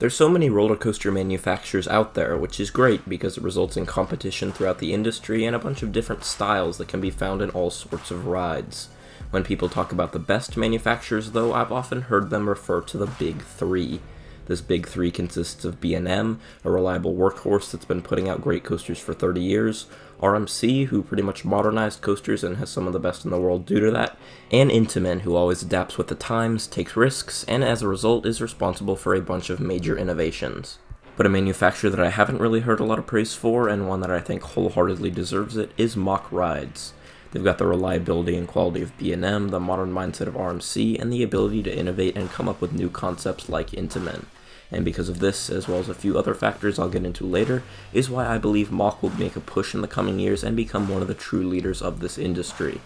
There's so many roller coaster manufacturers out there, which is great because it results in competition throughout the industry and a bunch of different styles that can be found in all sorts of rides. When people talk about the best manufacturers, though, I've often heard them refer to the Big Three. This Big Three consists of B&M, a reliable workhorse that's been putting out great coasters for 30 years, RMC, who pretty much modernized coasters and has some of the best in the world due to that, and Intamin, who always adapts with the times, takes risks, and as a result is responsible for a bunch of major innovations. But a manufacturer that I haven't really heard a lot of praise for, and one that I think wholeheartedly deserves it, is Mack Rides. They've got the reliability and quality of B&M, the modern mindset of RMC, and the ability to innovate and come up with new concepts like Intamin. And because of this, as well as a few other factors I'll get into later, is why I believe Mack will make a push in the coming years and become one of the true leaders of this industry.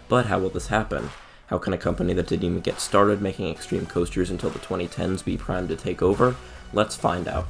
But how will this happen? How can a company that didn't even get started making extreme coasters until the 2010s be primed to take over? Let's find out.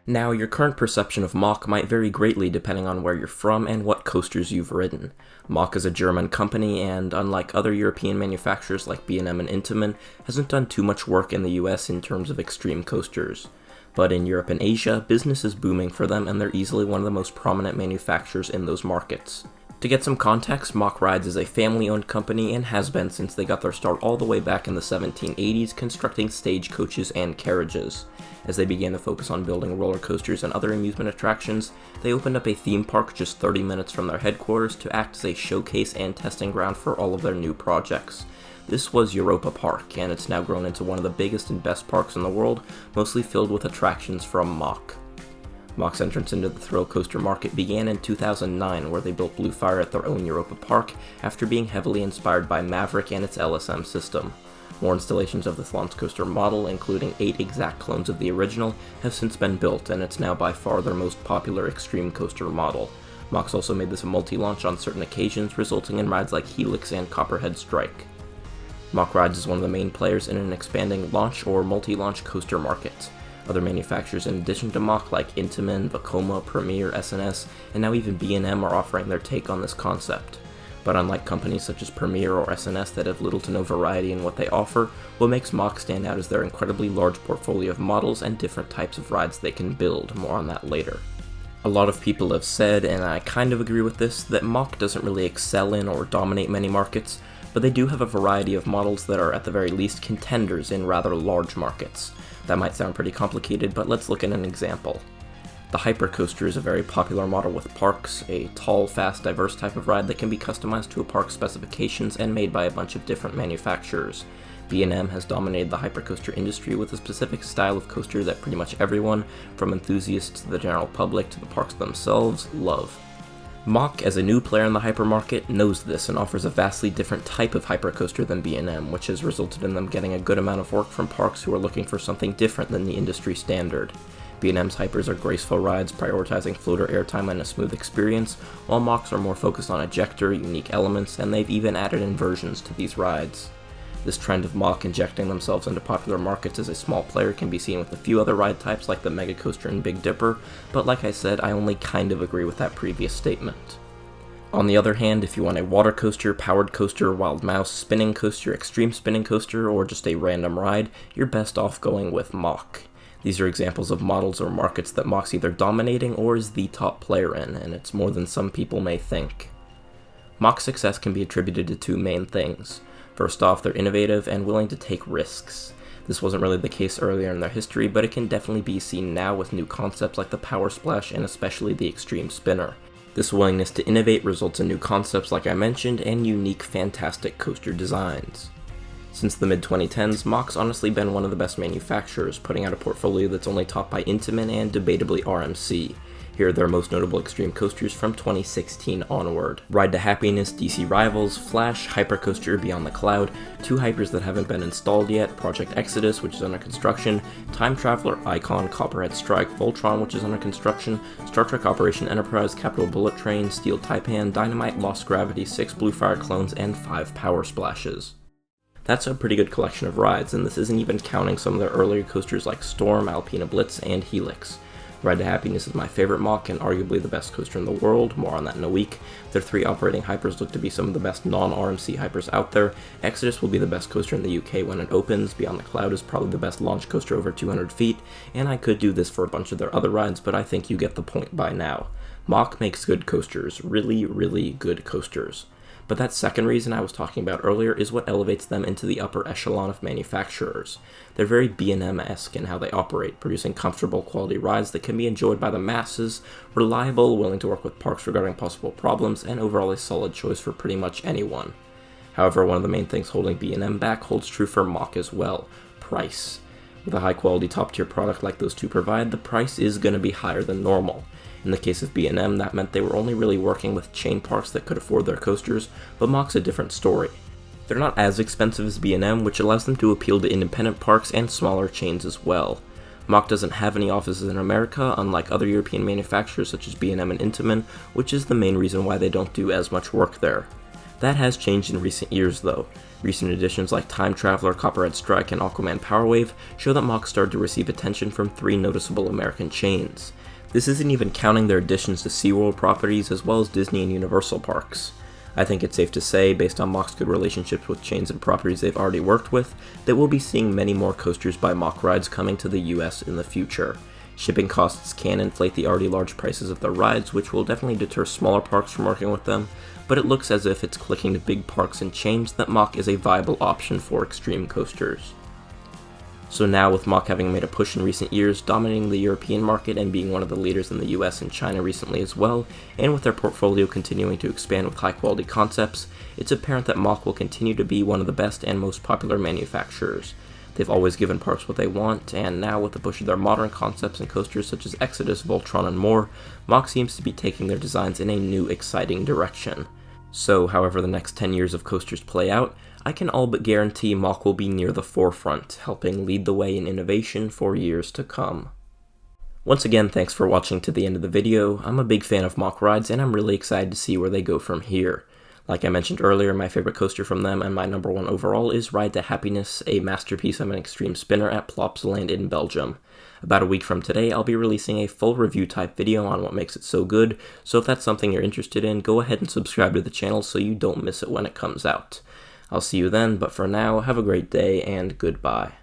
Now, your current perception of Mack might vary greatly depending on where you're from and what coasters you've ridden. Mack is a German company and, unlike other European manufacturers like B&M and Intamin, hasn't done too much work in the US in terms of extreme coasters. But in Europe and Asia, business is booming for them and they're easily one of the most prominent manufacturers in those markets. To get some context, Mack Rides is a family-owned company and has been since they got their start all the way back in the 1780s constructing stagecoaches and carriages. As they began to focus on building roller coasters and other amusement attractions, they opened up a theme park just 30 minutes from their headquarters to act as a showcase and testing ground for all of their new projects. This was Europa Park, and it's now grown into one of the biggest and best parks in the world, mostly filled with attractions from Mack. Mack's entrance into the thrill coaster market began in 2009, where they built Blue Fire at their own Europa Park after being heavily inspired by Maverick and its LSM system. More installations of this launch coaster model, including 8 exact clones of the original, have since been built, and it's now by far their most popular extreme coaster model. Mack's also made this a multi-launch on certain occasions, resulting in rides like Helix and Copperhead Strike. Mack Rides is one of the main players in an expanding launch or multi-launch coaster market. Other manufacturers in addition to Mack like Intamin, Vekoma, Premier, SNS, and now even B&M are offering their take on this concept. But unlike companies such as Premier or SNS that have little to no variety in what they offer, what makes Mack stand out is their incredibly large portfolio of models and different types of rides they can build, more on that later. A lot of people have said, and I kind of agree with this, that Mack doesn't really excel in or dominate many markets, but they do have a variety of models that are at the very least contenders in rather large markets. That might sound pretty complicated, but let's look at an example. The Hypercoaster is a very popular model with parks, a tall, fast, diverse type of ride that can be customized to a park's specifications and made by a bunch of different manufacturers. B&M has dominated the hypercoaster industry with a specific style of coaster that pretty much everyone, from enthusiasts to the general public to the parks themselves, love. Mack, as a new player in the hypermarket, knows this and offers a vastly different type of hypercoaster than B&M, which has resulted in them getting a good amount of work from parks who are looking for something different than the industry standard. B&M's hypers are graceful rides, prioritizing floater airtime and a smooth experience, while Mack's are more focused on ejector, unique elements, and they've even added inversions to these rides. This trend of Mack injecting themselves into popular markets as a small player can be seen with a few other ride types like the Mega Coaster and Big Dipper, but like I said, I only kind of agree with that previous statement. On the other hand, if you want a water coaster, powered coaster, wild mouse, spinning coaster, extreme spinning coaster, or just a random ride, you're best off going with Mack. These are examples of models or markets that Mack's either dominating or is the top player in, and it's more than some people may think. Mack's success can be attributed to two main things. First off, they're innovative and willing to take risks. This wasn't really the case earlier in their history, but it can definitely be seen now with new concepts like the Power Splash and especially the Extreme Spinner. This willingness to innovate results in new concepts like I mentioned and unique, fantastic coaster designs. Since the mid-2010s, Mack's honestly been one of the best manufacturers, putting out a portfolio that's only topped by Intamin and debatably RMC. Here are their most notable extreme coasters from 2016 onward. Ride to Happiness, DC Rivals, Flash, Hypercoaster Beyond the Cloud, 2 hypers that haven't been installed yet, Project Exodus, which is under construction, Time Traveler, Icon, Copperhead Strike, Voltron, which is under construction, Star Trek Operation Enterprise, Capital Bullet Train, Steel Taipan, Dynamite, Lost Gravity, 6 Blue Fire clones, and 5 Power Splashes. That's a pretty good collection of rides, and this isn't even counting some of their earlier coasters like Storm, Alpina Blitz, and Helix. Ride to Happiness is my favorite Mack and arguably the best coaster in the world, more on that in a week. Their 3 operating hypers look to be some of the best non-RMC hypers out there. Exodus will be the best coaster in the UK when it opens, Beyond the Cloud is probably the best launch coaster over 200 feet, and I could do this for a bunch of their other rides, but I think you get the point by now. Mack makes good coasters, really, really good coasters. But that second reason I was talking about earlier is what elevates them into the upper echelon of manufacturers. They're very B&M-esque in how they operate, producing comfortable quality rides that can be enjoyed by the masses, reliable, willing to work with parks regarding possible problems, and overall a solid choice for pretty much anyone. However, one of the main things holding B&M back holds true for Mack as well: price. With a high-quality top-tier product like those two provide, the price is going to be higher than normal. In the case of B&M, that meant they were only really working with chain parks that could afford their coasters, but Mack's a different story. They're not as expensive as B&M, which allows them to appeal to independent parks and smaller chains as well. Mack doesn't have any offices in America, unlike other European manufacturers such as B&M and Intamin, which is the main reason why they don't do as much work there. That has changed in recent years though. Recent additions like Time Traveler, Copperhead Strike, and Aquaman Powerwave show that Mack started to receive attention from 3 noticeable American chains. This isn't even counting their additions to SeaWorld properties as well as Disney and Universal parks. I think it's safe to say, based on Mack's good relationships with chains and properties they've already worked with, that we'll be seeing many more coasters by Mack Rides coming to the US in the future. Shipping costs can inflate the already large prices of their rides, which will definitely deter smaller parks from working with them, but it looks as if it's clicking to big parks and chains that Mack is a viable option for extreme coasters. So now, with Mack having made a push in recent years, dominating the European market and being one of the leaders in the US and China recently as well, and with their portfolio continuing to expand with high-quality concepts, it's apparent that Mack will continue to be one of the best and most popular manufacturers. They've always given parks what they want, and now with the push of their modern concepts and coasters such as Exodus, Voltron, and more, Mack seems to be taking their designs in a new, exciting direction. So, however the next 10 years of coasters play out, I can all but guarantee Mack will be near the forefront, helping lead the way in innovation for years to come. Once again, thanks for watching to the end of the video. I'm a big fan of Mack Rides, and I'm really excited to see where they go from here. Like I mentioned earlier, my favorite coaster from them and my number 1 overall is Ride to Happiness, a masterpiece of an extreme spinner at Plopsaland in Belgium. About a week from today, I'll be releasing a full review type video on what makes it so good, so if that's something you're interested in, go ahead and subscribe to the channel so you don't miss it when it comes out. I'll see you then, but for now, have a great day and goodbye.